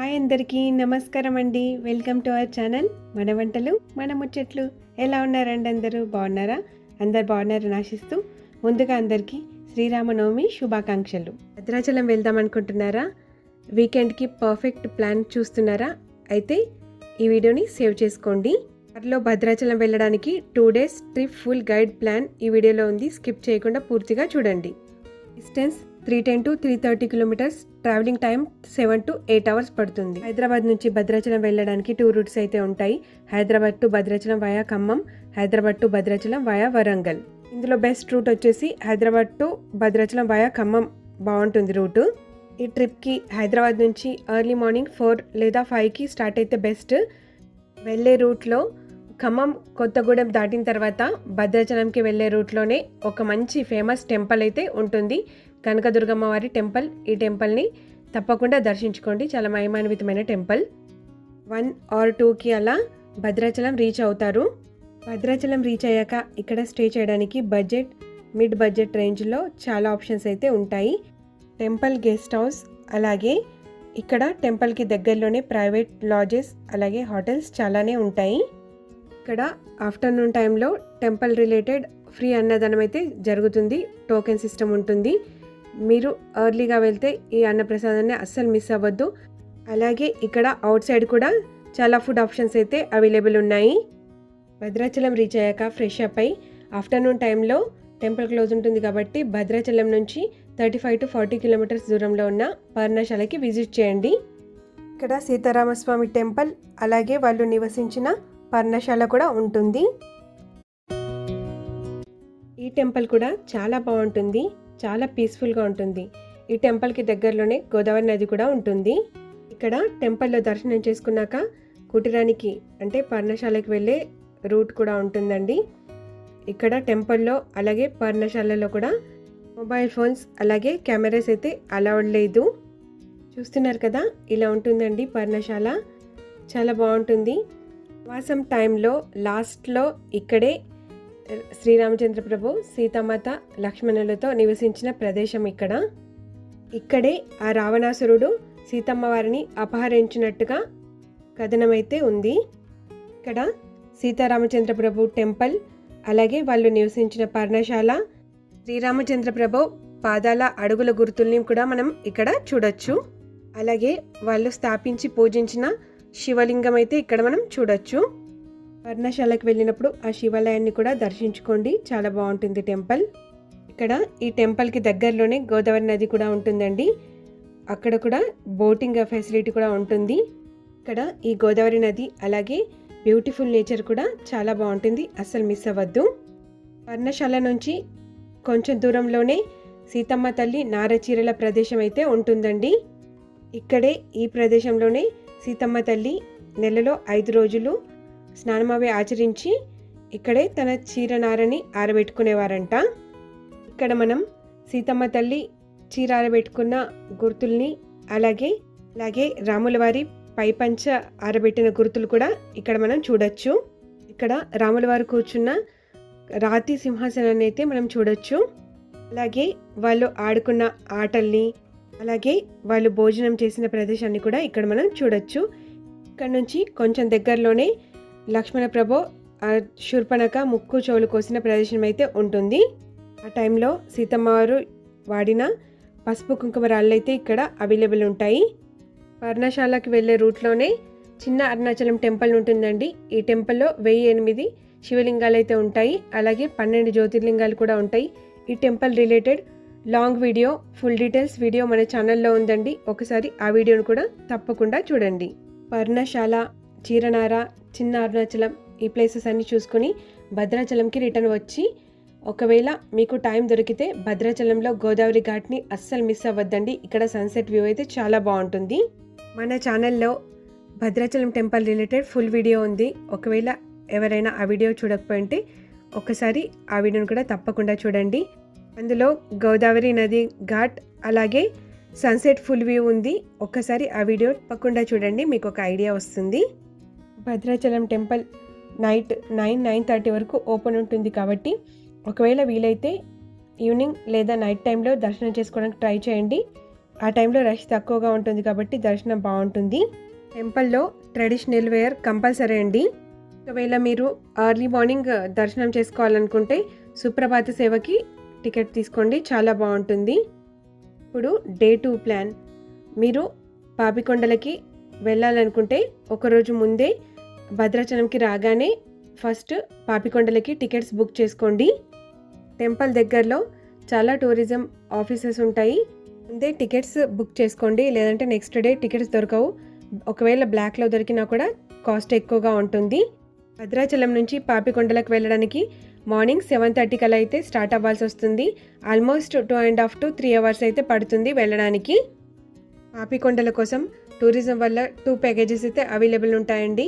Hi అందరికీ నమస్కారం అండి. వెల్కమ్ టు అవర్ ఛానల్ మన వంటలు మన ముచ్చట్లు. ఎలా ఉన్నారండి? అందరూ బాగున్నారా? అందరు బాగున్నారని ఆశిస్తూ ముందుగా అందరికీ శ్రీరామనవమి శుభాకాంక్షలు. భద్రాచలం వెళ్దాం అనుకుంటున్నారా? వీకెండ్కి పర్ఫెక్ట్ ప్లాన్ చూస్తున్నారా? అయితే ఈ వీడియోని సేవ్ చేసుకోండి. త్వరలో భద్రాచలం వెళ్ళడానికి 2 days trip full guide plan ఈ వీడియోలో ఉంది. స్కిప్ చేయకుండా పూర్తిగా చూడండి. Distance 310 to 330 kilometres. Travelling time 7 to 8 hours పడుతుంది. హైదరాబాద్ నుంచి భద్రాచలం వెళ్ళడానికి 2 routes అయితే ఉంటాయి. Hyderabad to Bhadrachalam via Khammam, Hyderabad to Bhadrachalam via Warangal. ఇందులో బెస్ట్ రూట్ వచ్చేసి హైదరాబాద్ టు భద్రాచలం వయా ఖమ్మం బాగుంటుంది రూటు. ఈ ట్రిప్కి హైదరాబాద్ నుంచి ఎర్లీ మార్నింగ్ 4 లేదా 5కి స్టార్ట్ అయితే బెస్ట్. వెళ్ళే రూట్లో ఖమ్మం కొత్తగూడెం దాటిన తర్వాత భద్రాచలంకి వెళ్ళే రూట్లోనే ఒక మంచి ఫేమస్ టెంపుల్ అయితే ఉంటుంది, కనకదుర్గమ్మ వారి టెంపుల్. ఈ టెంపుల్ని తప్పకుండా దర్శించుకోండి. చాలా మహిమాన్వితమైన టెంపుల్. 1 or 2కి అలా భద్రాచలం రీచ్ అవుతారు. భద్రాచలం రీచ్ అయ్యాక ఇక్కడ స్టే చేయడానికి మిడ్ బడ్జెట్ రేంజ్లో చాలా ఆప్షన్స్ అయితే ఉంటాయి. టెంపుల్ గెస్ట్ హౌస్, అలాగే ఇక్కడ టెంపుల్కి దగ్గరలోనే ప్రైవేట్ లాడ్జెస్, అలాగే హోటల్స్ చాలానే ఉంటాయి. ఇక్కడ ఆఫ్టర్నూన్ టైంలో టెంపుల్ రిలేటెడ్ ఫ్రీ అన్నదానం అయితే జరుగుతుంది. టోకెన్ సిస్టమ్ ఉంటుంది. మీరు ఎర్లీగా వెళ్తే ఈ అన్నప్రసాదాన్ని అస్సలు మిస్ అవ్వద్దు. అలాగే ఇక్కడ అవుట్ సైడ్ కూడా చాలా ఫుడ్ ఆప్షన్స్ అయితే అవైలబుల్ ఉన్నాయి. భద్రాచలం రీచ్ అయ్యాక ఫ్రెష్ అప్ అయి ఆఫ్టర్నూన్ టైంలో టెంపుల్ క్లోజ్ ఉంటుంది కాబట్టి భద్రాచలం నుంచి 35 to 40 కిలోమీటర్స్ దూరంలో ఉన్న పర్ణశాలకి విజిట్ చేయండి. ఇక్కడ సీతారామస్వామి టెంపుల్, అలాగే వాళ్ళు నివసించిన పర్ణశాల కూడా ఉంటుంది. ఈ టెంపుల్ కూడా చాలా బాగుంటుంది, చాలా పీస్ఫుల్గా ఉంటుంది. ఈ టెంపుల్కి దగ్గరలోనే గోదావరి నది కూడా ఉంటుంది. ఇక్కడ టెంపుల్లో దర్శనం చేసుకున్నాక కుటీరానికి అంటే పర్ణశాలకి వెళ్ళే రూట్ కూడా ఉంటుందండి. ఇక్కడ టెంపుల్లో అలాగే పర్ణశాలలో కూడా మొబైల్ ఫోన్స్ అలాగే కెమెరాస్ అయితే అలౌడ్ లేదు. చూస్తున్నారు కదా, ఇలా ఉంటుందండి పర్ణశాల. చాలా బాగుంటుంది. వాసం టైంలో లాస్ట్లో ఇక్కడే శ్రీరామచంద్ర ప్రభు, సీతామాత, లక్ష్మణులతో నివసించిన ప్రదేశం. ఇక్కడే ఆ రావణాసురుడు సీతమ్మ వారిని అపహరించినట్టుగా కథనమైతే ఉంది. ఇక్కడ సీతారామచంద్ర ప్రభు టెంపుల్, అలాగే వాళ్ళు నివసించిన పర్ణశాల, శ్రీరామచంద్ర ప్రభు పాదాల అడుగుల గుర్తుల్ని కూడా మనం ఇక్కడ చూడొచ్చు. అలాగే వాళ్ళు స్థాపించి పూజించిన శివలింగం అయితే ఇక్కడ మనం చూడొచ్చు. పర్ణశాలకు వెళ్ళినప్పుడు ఆ శివాలయాన్ని కూడా దర్శించుకోండి, చాలా బాగుంటుంది టెంపుల్. ఇక్కడ ఈ టెంపుల్కి దగ్గరలోనే గోదావరి నది కూడా ఉంటుందండి. అక్కడ కూడా బోటింగ్ ఫెసిలిటీ కూడా ఉంటుంది. ఇక్కడ ఈ గోదావరి నది అలాగే బ్యూటిఫుల్ నేచర్ కూడా చాలా బాగుంటుంది, అస్సలు మిస్ అవ్వద్దు. పర్ణశాల నుంచి కొంచెం దూరంలోనే సీతమ్మ తల్లి నారచీరల ప్రదేశం అయితే ఉంటుందండి. ఇక్కడే ఈ ప్రదేశంలోనే సీతమ్మ తల్లి నెలలో 5 రోజులు స్నానమవి ఆచరించి ఇక్కడే తన చీర నారని ఆరబెట్టుకునేవారంట. ఇక్కడ మనం సీతమ్మ తల్లి చీర ఆరబెట్టుకున్న గుర్తుల్ని అలాగే రాముల వారి పైపంచ ఆరబెట్టిన గుర్తులు కూడా ఇక్కడ మనం చూడొచ్చు. ఇక్కడ రాముల వారు కూర్చున్న రాతి సింహాసనాన్ని అయితే మనం చూడొచ్చు. అలాగే వాళ్ళు ఆడుకున్న ఆటల్ని, అలాగే వాళ్ళు భోజనం చేసిన ప్రదేశాన్ని కూడా ఇక్కడ మనం చూడొచ్చు. ఇక్కడ నుంచి కొంచెం దగ్గరలోనే లక్ష్మణ ప్రభు శూర్పణఖ ముక్కు చెవులు కోసిన ప్రదేశం అయితే ఉంటుంది. ఆ టైంలో సీతమ్మ వారు వాడిన పసుపు కుంకుమ రాళ్ళు అయితే ఇక్కడ అవైలబుల్ ఉంటాయి. పర్ణశాలకి వెళ్ళే రూట్లోనే చిన్న అరుణాచలం టెంపుల్ ఉంటుందండి. ఈ టెంపుల్లో 1008 శివలింగాలు అయితే ఉంటాయి, అలాగే 12 జ్యోతిర్లింగాలు కూడా ఉంటాయి. ఈ temple related long video, full details video మన ఛానల్లో ఉందండి. ఒకసారి ఆ వీడియోను కూడా తప్పకుండా చూడండి. పర్ణశాల, చీరనార, చిన్న అరుణాచలం ఈ ప్లేసెస్ అన్ని చూసుకొని భద్రాచలంకి రిటర్న్ వచ్చి ఒకవేళ మీకు టైం దొరికితే భద్రాచలంలో గోదావరి ఘాట్ని అస్సలు మిస్ అవ్వద్దండి. ఇక్కడ సన్సెట్ వ్యూ అయితే చాలా బాగుంటుంది. మన ఛానల్లో Bhadrachalam temple related full video ఉంది. ఒకవేళ ఎవరైనా ఆ వీడియో చూడకపోయింటే ఒకసారి ఆ వీడియోను కూడా తప్పకుండా చూడండి. అందులో గోదావరి నది ఘాట్ అలాగే సన్సెట్ ఫుల్ వ్యూ ఉంది. ఒక్కసారి ఆ వీడియో తప్పకుండా చూడండి, మీకు ఒక ఐడియా వస్తుంది. భద్రాచలం టెంపుల్ నైట్ 9-9:30 వరకు ఓపెన్ ఉంటుంది కాబట్టి ఒకవేళ వీలైతే ఈవినింగ్ లేదా నైట్ టైంలో దర్శనం చేసుకోవడానికి ట్రై చేయండి. ఆ టైంలో రష్ తక్కువగా ఉంటుంది కాబట్టి దర్శనం బాగుంటుంది. టెంపుల్లో ట్రెడిషనల్ వేర్ కంపల్సరీ అండి. ఒకవేళ మీరు ఎర్లీ మార్నింగ్ దర్శనం చేసుకోవాలనుకుంటే సుప్రభాత సేవకి టికెట్ తీసుకోండి, చాలా బాగుంటుంది. ఇప్పుడు డే 2 ప్లాన్. మీరు పాపికొండలకి వెళ్ళాలనుకుంటే ఒకరోజు ముందే భద్రాచలంకి రాగానే ఫస్ట్ పాపికొండలకి టికెట్స్ బుక్ చేసుకోండి. టెంపుల్ దగ్గరలో చాలా టూరిజం ఆఫీసెస్ ఉంటాయి. ముందే టికెట్స్ బుక్ చేసుకోండి, లేదంటే నెక్స్ట్ డే టికెట్స్ దొరకవు. ఒకవేళ బ్లాక్లో దొరికినా కూడా కాస్ట్ ఎక్కువగా ఉంటుంది. భద్రాచలం నుంచి పాపికొండలకు వెళ్ళడానికి మార్నింగ్ 7:30 కల్లా అయితే స్టార్ట్ అవ్వాల్సి వస్తుంది. ఆల్మోస్ట్ 2.5 to 3 అవర్స్ అయితే పడుతుంది వెళ్ళడానికి. పాపికొండల కోసం టూరిజం వల్ల 2 ప్యాకేజెస్ అయితే అవైలబుల్ ఉంటాయండి.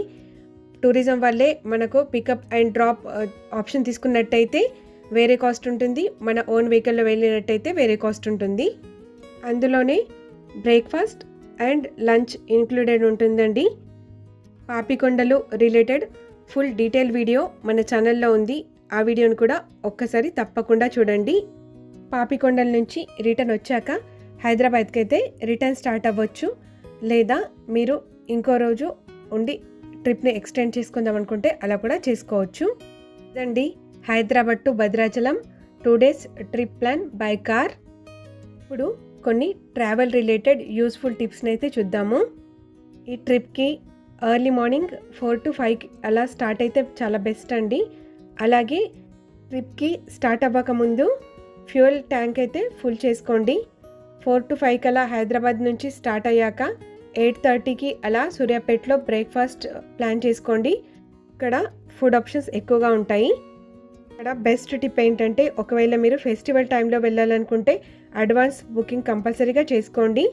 టూరిజం వల్లే మనకు పికప్ అండ్ డ్రాప్ ఆప్షన్ తీసుకున్నట్టయితే వేరే కాస్ట్ ఉంటుంది, మన ఓన్ వెహికల్లో వెళ్ళినట్టయితే వేరే కాస్ట్ ఉంటుంది. అందులోనే బ్రేక్ఫాస్ట్ అండ్ లంచ్ ఇంక్లూడెడ్ ఉంటుందండి. Papikondalu related full detail video మన ఛానల్లో ఉంది. ఆ వీడియోని కూడా ఒక్కసారి తప్పకుండా చూడండి. పాపికొండల నుంచి రిటర్న్ వచ్చాక హైదరాబాద్కి అయితే రిటర్న్ స్టార్ట్ అవ్వచ్చు, లేదా మీరు ఇంకో రోజు ఉండి ట్రిప్ని ఎక్స్టెండ్ చేసుకుందాం అనుకుంటే అలా కూడా చేసుకోవచ్చు. ఇదండి Hyderabad to Bhadrachalam 2 days trip plan by car. ఇప్పుడు కొన్ని ట్రావెల్ రిలేటెడ్ యూస్ఫుల్ టిప్స్ని అయితే చూద్దాము. ఈ ట్రిప్కి ఎర్లీ మార్నింగ్ 4 to 5 అలా స్టార్ట్ అయితే చాలా బెస్ట్ అండి. అలాగే ట్రిప్కి స్టార్ట్ అవ్వకముందు ఫ్యూయల్ ట్యాంక్ అయితే ఫుల్ చేసుకోండి. 4 to 5 కల్లా హైదరాబాద్ నుంచి స్టార్ట్ అయ్యాక 8:30కి అలా సూర్యాపేటలో బ్రేక్ఫాస్ట్ ప్లాన్ చేసుకోండి. ఇక్కడ ఫుడ్ ఆప్షన్స్ ఎక్కువగా ఉంటాయి. ఇక్కడ బెస్ట్ టిప్ ఏంటంటే ఒకవేళ మీరు ఫెస్టివల్ టైంలో వెళ్ళాలనుకుంటే అడ్వాన్స్ బుకింగ్ కంపల్సరీగా చేసుకోండి.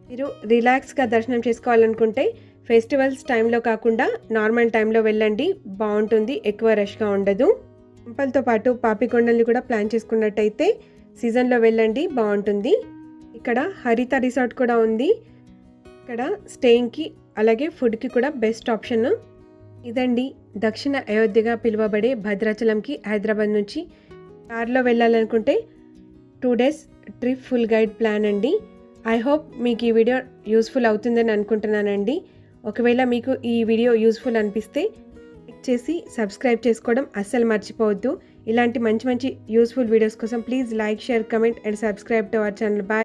మీరు రిలాక్స్గా దర్శనం చేసుకోవాలనుకుంటే ఫెస్టివల్స్ టైంలో కాకుండా నార్మల్ టైంలో వెళ్ళండి, బాగుంటుంది, ఎక్కువ రష్గా ఉండదు. టెంపుల్తో పాటు పాపికొండల్ని కూడా ప్లాన్ చేసుకున్నట్టయితే సీజన్లో వెళ్ళండి, బాగుంటుంది. ఇక్కడ హరిత రిసార్ట్ కూడా ఉంది. ఇక్కడ స్టేయింగ్కి అలాగే ఫుడ్కి కూడా బెస్ట్ ఆప్షన్. ఇదండి దక్షిణ అయోధ్యగా పిలువబడే భద్రాచలంకి హైదరాబాద్ నుంచి కార్లో వెళ్ళాలనుకుంటే 2 days trip full guide plan అండి. ఐ హోప్ మీకు ఈ వీడియో యూస్ఫుల్ అవుతుందని అనుకుంటున్నానండి. ఒకవేళ మీకు ఈ వీడియో యూస్ఫుల్ అనిపిస్తే క్లిక్ చేసి సబ్స్క్రైబ్ చేసుకోవడం అస్సలు మర్చిపోవద్దు. ఇలాంటి మంచి మంచి యూస్ఫుల్ వీడియోస్ కోసం please like, share, comment and subscribe to our channel. Bye.